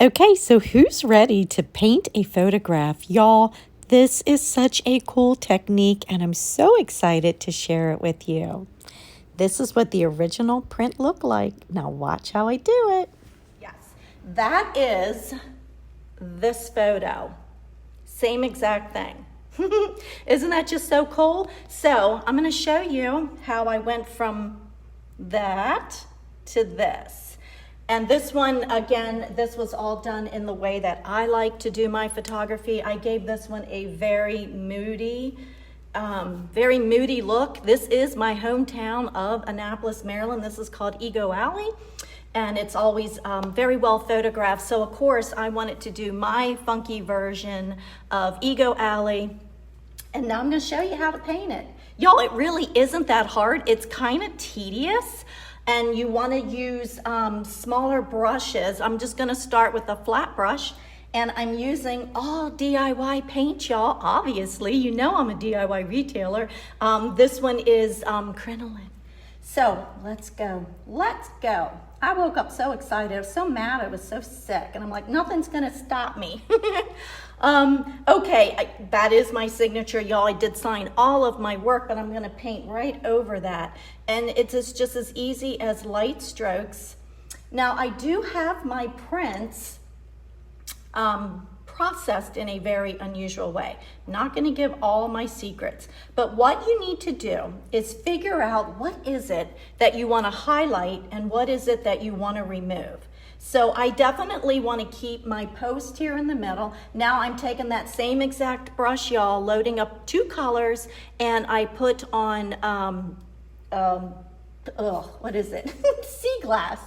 Okay, so who's ready to paint a photograph? Y'all, this is such a cool technique and I'm so excited to share it with you. This is what the original print looked like. Now watch how I do it. Yes, that is this photo. Same exact thing. Isn't that just so cool? So I'm going to show you how I went from that to this. And this one, again, this was all done in the way that I like to do my photography. I gave this one a very moody look. This is my hometown of Annapolis, Maryland. This is called Ego Alley. And it's always very well photographed. So of course I wanted to do my funky version of Ego Alley. And now I'm gonna show you how to paint it. Y'all, it really isn't that hard. It's kind of tedious and you wanna use smaller brushes. I'm just gonna start with a flat brush and I'm using all DIY paint, y'all. Obviously, you know I'm a DIY retailer. This one is crinoline. So let's go, let's go. I woke up so excited, I was so mad, I was so sick, and I'm like, nothing's gonna stop me. Okay, that is my signature, y'all. I did sign all of my work, but I'm gonna paint right over that. And it's just as easy as light strokes. Now, I do have my prints processed in a very unusual way. Not going to give all my secrets, but what you need to do is figure out what is it that you want to highlight and what is it that you want to remove. So I definitely want to keep my post here in the middle. Now I'm taking that same exact brush, y'all, loading up 2 colors, and I put on, what is it? Sea glass.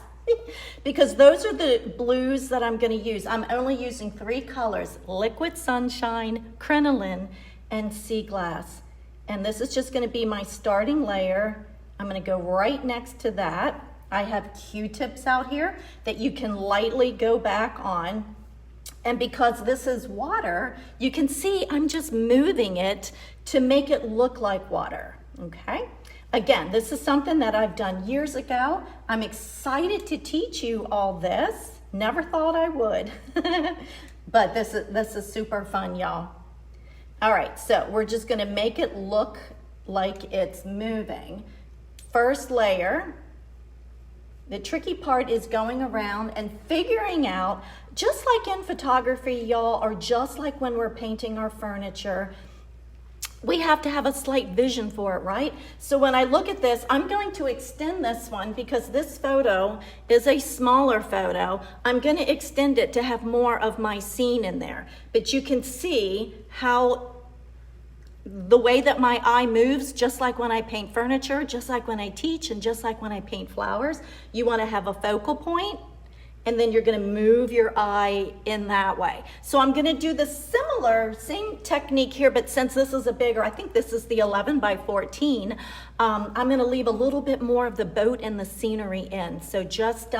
Because those are the blues that I'm going to use. I'm only using 3 colors: Liquid Sunshine, Crinoline, and Sea Glass. And this is just going to be my starting layer. I'm going to go right next to that. I have Q-tips out here that you can lightly go back on. And because this is water, you can see I'm just moving it to make it look like water, okay? Again, this is something that I've done years ago. I'm excited to teach you all this. Never thought I would, but this is super fun, y'all. All right, so we're just gonna make it look like it's moving. First layer. The tricky part is going around and figuring out, just like in photography, y'all, or just like when we're painting our furniture, we have to have a slight vision for it, right? So when I look at this, I'm going to extend this one because this photo is a smaller photo. I'm going to extend it to have more of my scene in there. But you can see how the way that my eye moves, just like when I paint furniture, just like when I teach, and just like when I paint flowers, you want to have a focal point, and then you're going to move your eye in that way. So I'm going to do the same technique here, but since this is a bigger, I think this is the 11 by 14, I'm going to leave a little bit more of the boat and the scenery in. So just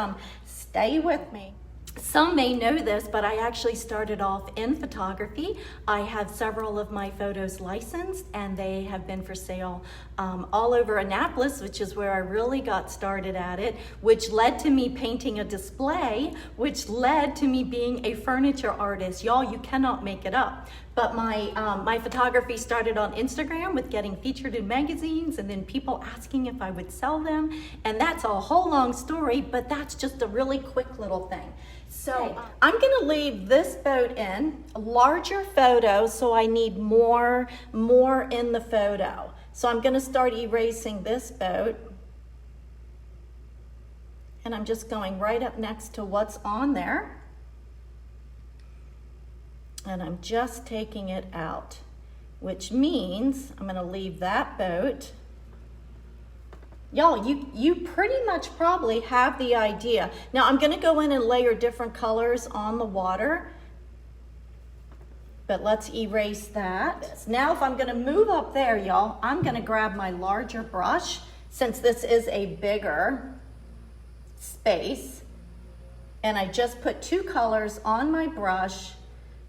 stay with me. Some may know this, but I actually started off in photography. I have several of my photos licensed and they have been for sale all over Annapolis, which is where I really got started at it, which led to me painting a display, which led to me being a furniture artist. Y'all, you cannot make it up. But my photography started on Instagram with getting featured in magazines and then people asking if I would sell them. And that's a whole long story, but that's just a really quick little thing. So I'm gonna leave this boat in, a larger photo, so I need more in the photo. So I'm gonna start erasing this boat. And I'm just going right up next to what's on there. And I'm just taking it out, which means I'm gonna leave that boat. Y'all, you pretty much probably have the idea. Now I'm gonna go in and layer different colors on the water, but let's erase that. Now if I'm gonna move up there, y'all, I'm gonna grab my larger brush, since this is a bigger space, and I just put 2 colors on my brush,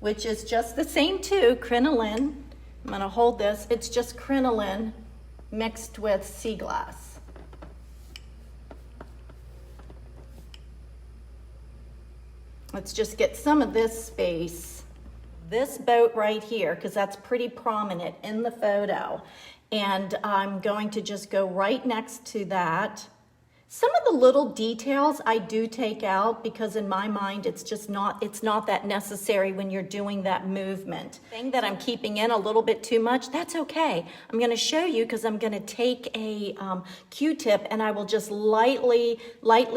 which is just the same 2, crinoline. I'm gonna hold this, it's just crinoline mixed with sea glass. Let's just get some of this space, this boat right here, because that's pretty prominent in the photo. And I'm going to just go right next to that. Some of the little details I do take out because in my mind it's not that necessary when you're doing that movement. Thing that I'm keeping in a little bit too much, that's okay. I'm going to show you because I'm going to take a Q-tip and I will just lightly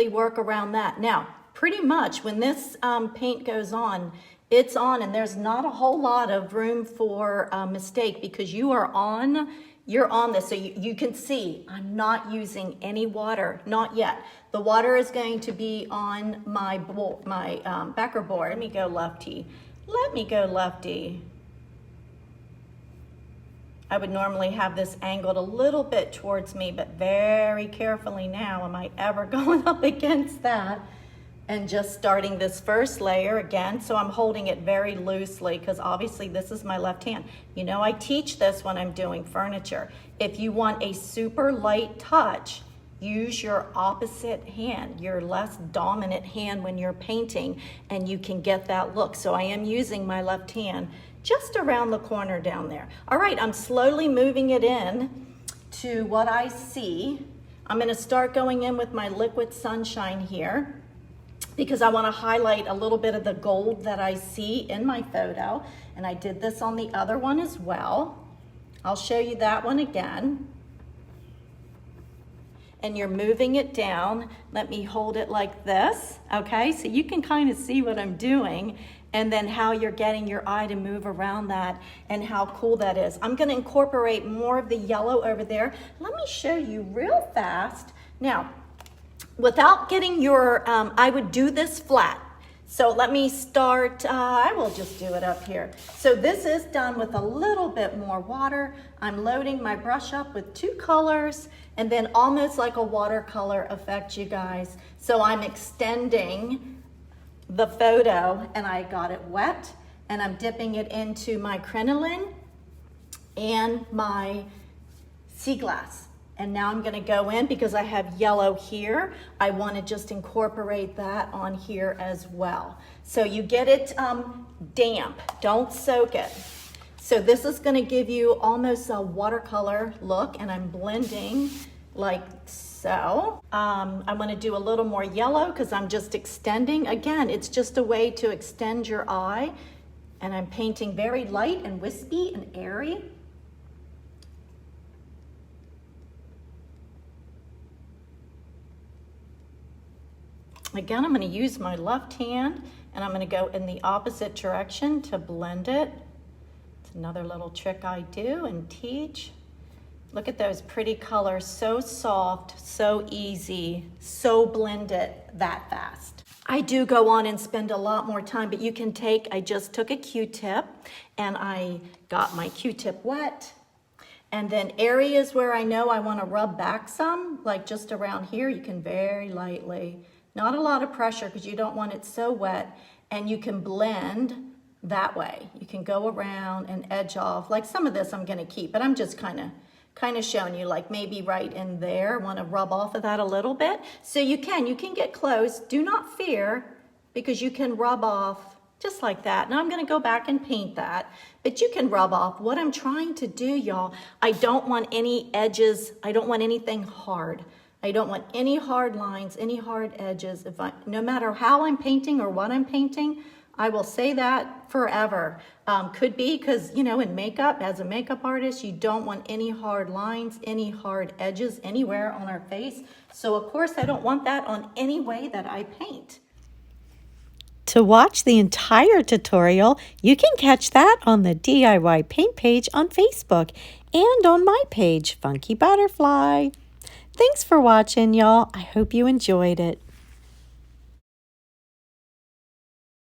work around that. Now, pretty much when this paint goes on, it's on and there's not a whole lot of room for mistake because you're on this, so you can see I'm not using any water, not yet. The water is going to be on my backer board. Let me go lefty. Let me go lefty. I would normally have this angled a little bit towards me, but very carefully now. Am I ever going up against that? And just starting this first layer again, so I'm holding it very loosely because obviously this is my left hand. You know, I teach this when I'm doing furniture. If you want a super light touch, use your opposite hand, your less dominant hand when you're painting, and you can get that look. So I am using my left hand just around the corner down there. All right, I'm slowly moving it in to what I see. I'm gonna start going in with my liquid sunshine here, because I want to highlight a little bit of the gold that I see in my photo. And I did this on the other one as well. I'll show you that one again. And you're moving it down. Let me hold it like this, okay? So you can kind of see what I'm doing and then how you're getting your eye to move around that and how cool that is. I'm going to incorporate more of the yellow over there. Let me show you real fast. Now, without getting your, I would do this flat. So let me start, I will just do it up here. So this is done with a little bit more water. I'm loading my brush up with 2 colors and then almost like a watercolor effect, you guys. So I'm extending the photo and I got it wet and I'm dipping it into my crinoline and my sea glass. And now I'm gonna go in because I have yellow here. I wanna just incorporate that on here as well. So you get it damp, don't soak it. So this is gonna give you almost a watercolor look and I'm blending like so. I wanna do a little more yellow because I'm just extending. Again, it's just a way to extend your eye and I'm painting very light and wispy and airy. Again, I'm going to use my left hand and I'm going to go in the opposite direction to blend it. It's another little trick I do and teach. Look at those pretty colors, so soft, so easy, so blended that fast. I do go on and spend a lot more time, but you can take, I just took a Q-tip and I got my Q-tip wet. And then areas where I know I want to rub back some, like just around here, you can very lightly. Not a lot of pressure because you don't want it so wet, and you can blend that way. You can go around and edge off. Like some of this I'm gonna keep, but I'm just kind of showing you like maybe right in there. Want to rub off of that a little bit. So you can get close. Do not fear because you can rub off just like that. Now I'm gonna go back and paint that, but you can rub off. What I'm trying to do, y'all, I don't want any edges. I don't want anything hard. I don't want any hard lines, any hard edges. No matter how I'm painting or what I'm painting, I will say that forever. Could be because, you know, in makeup, as a makeup artist, you don't want any hard lines, any hard edges anywhere on our face. So of course, I don't want that on any way that I paint. To watch the entire tutorial, you can catch that on the DIY Paint page on Facebook and on my page, Funky Butterfly. Thanks for watching, y'all. I hope you enjoyed it.